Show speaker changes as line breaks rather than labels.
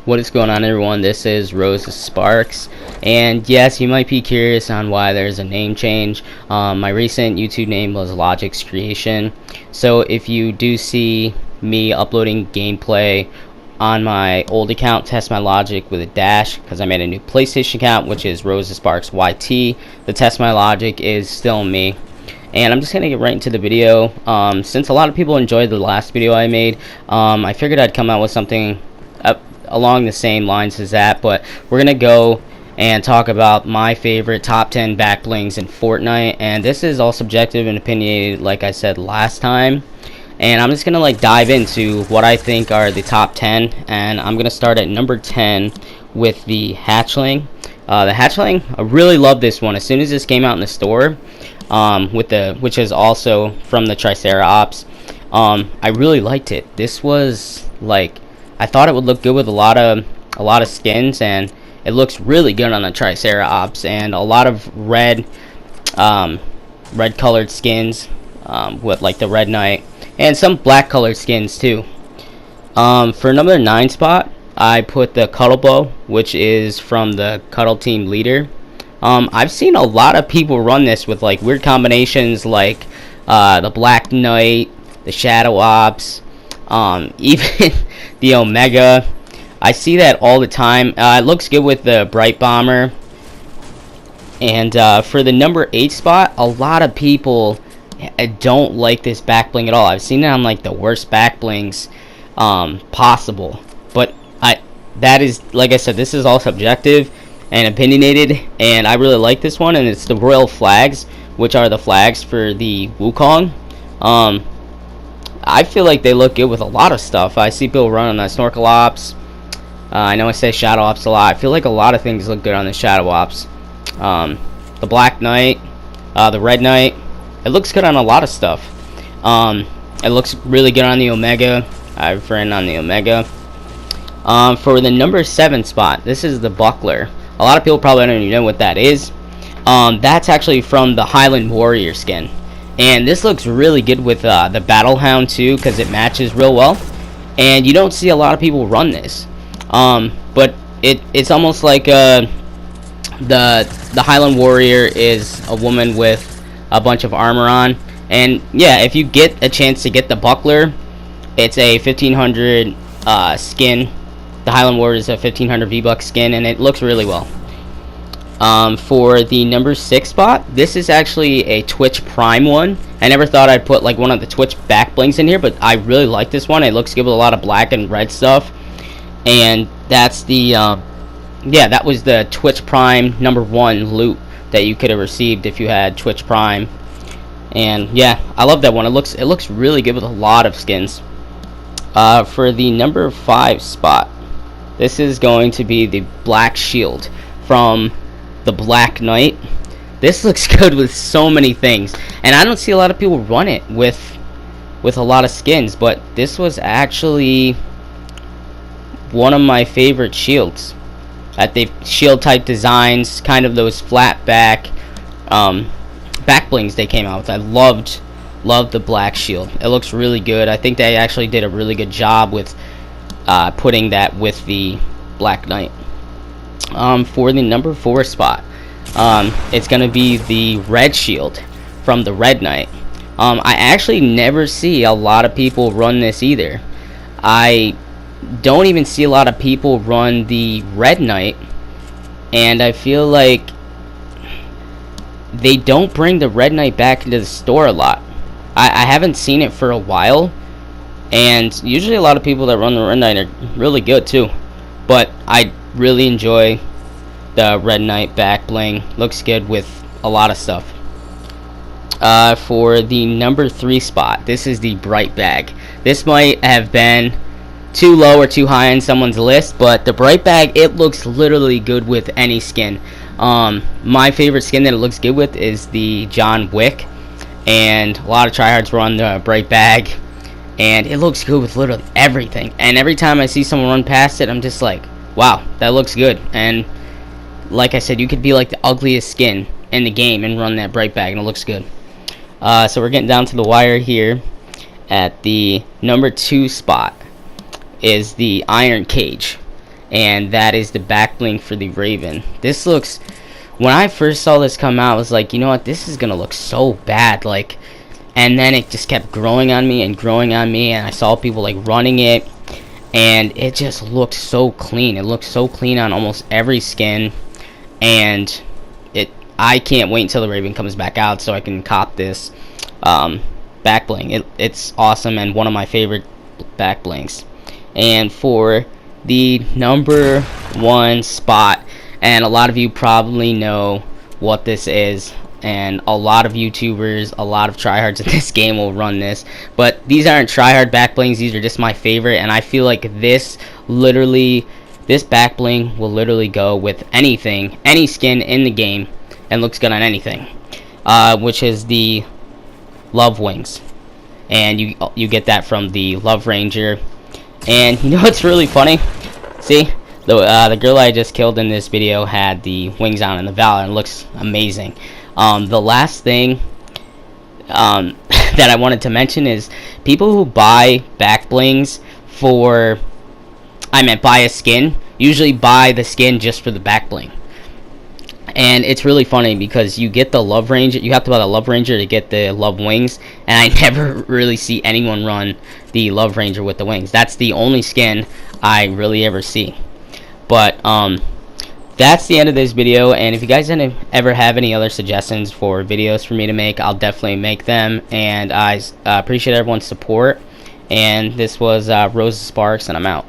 What is going on, everyone? This is RosaSparkz, and yes, you might be curious on why there's a name change. My recent YouTube name was Logic's Creation, so if you do see me uploading gameplay on my old account, Test My Logic with a dash, because I made a new PlayStation account, which is RosaSparkzYT, the Test My Logic is still me. And I'm just gonna get right into the video. Since a lot of people enjoyed the last video I made, I figured I'd come out with something along the same lines as that, but we're gonna go and talk about my favorite top 10 back blings in Fortnite, and this is all subjective and opinionated, like I said last time. And I'm just gonna dive into what I think are the top 10, and I'm gonna start at number 10 with the hatchling. The hatchling, I really love this one. As soon as this came out in the store, which is also from the Triceratops, I really liked it. This was I thought it would look good with a lot of skins, and it looks really good on the Triceratops, and a lot of red colored skins with the Red Knight, and some black colored skins too. For number 9 spot, I put the Cuddle Bow, which is from the Cuddle Team Leader. I've seen a lot of people run this with weird combinations the Black Knight, the Shadow Ops, even the Omega. I see that all the time. It looks good with the Bright Bomber. And for the number 8 spot, a lot of people don't like this back bling at all. I've seen it on the worst back blings possible. But that is, like I said, this is all subjective and opinionated, and I really like this one, and it's the Royal Flags, which are the flags for the Wukong. I feel like they look good with a lot of stuff. I see people running on Snorkel Ops. I know I say Shadow Ops a lot. I feel like a lot of things look good on the Shadow Ops. The Black Knight, the Red Knight, it looks good on a lot of stuff. It looks really good on the Omega. I've ran on the Omega. For the number 7 spot, this is the Buckler. A lot of people probably don't even know what that is. That's actually from the Highland Warrior skin, and this looks really good with the Battle Hound too, because it matches real well, and you don't see a lot of people run this. But it's almost like the Highland Warrior is a woman with a bunch of armor on, and yeah, if you get a chance to get the Buckler, it's a 1500 skin. The Highland Warrior is a 1500 V-Buck skin, and it looks really well. For the number 6 spot, this is actually a Twitch Prime one. I never thought I'd put one of the Twitch back blings in here, but I really like this one. It looks good with a lot of black and red stuff. And that's the that was the Twitch Prime number 1 loot that you could have received if you had Twitch Prime. And yeah, I love that one. It looks really good with a lot of skins. For the number 5 spot, this is going to be the Black Shield from the Black Knight. This looks good with so many things, and I don't see a lot of people run it with a lot of skins, but this was actually one of my favorite shields. At the shield type designs, kind of those flat back blings they came out with. I loved the Black Shield. It looks really good. I think they actually did a really good job with putting that with the Black Knight. For the number 4 spot, it's gonna be the Red Shield from the Red Knight. I actually never see a lot of people run this either. I don't even see a lot of people run the Red Knight, and I feel like they don't bring the Red Knight back into the store a lot. I haven't seen it for a while, and usually a lot of people that run the Red Knight are really good too, but I really enjoy the Red Knight back bling. Looks good with a lot of stuff. For the number 3 spot, this is the Bright Bag. This might have been too low or too high on someone's list, but the Bright Bag, it looks literally good with any skin. My favorite skin that it looks good with is the John Wick, and a lot of tryhards run the Bright Bag, and it looks good with literally everything. And every time I see someone run past it, I'm just like, wow, that looks good. And like I said, you could be the ugliest skin in the game and run that Bright Bag, and it looks good. So we're getting down to the wire here. At the number 2 spot is the Iron Cage, and that is the back bling for the Raven. This looks, when I first saw this come out, I was like, you know what, this is gonna look so bad, like, and then it just kept growing on me and growing on me, and I saw people like running it, and it just looked so clean. It looked so clean on almost every skin, and I can't wait until the Raven comes back out so I can cop this back bling. It's awesome and one of my favorite back blings. And for the number 1 spot, and a lot of you probably know what this is, and a lot of YouTubers, a lot of tryhards in this game will run this, but these aren't tryhard back blings, these are just my favorite, and I feel like this back bling will literally go with anything, any skin in the game, and looks good on anything, which is the Love Wings. And you get that from the Love Ranger. And you know what's really funny? See, the girl I just killed in this video had the wings on in the Valor, and it looks amazing. The last thing that I wanted to mention is people who buy back blings for, buy a skin, usually buy the skin just for the back bling. And it's really funny because you get the Love Ranger, you have to buy the Love Ranger to get the Love Wings, and I never really see anyone run the Love Ranger with the wings. That's the only skin I really ever see. But that's the end of this video, and if you guys ever have any other suggestions for videos for me to make, I'll definitely make them, and I appreciate everyone's support. And this was RosaSparks, and I'm out.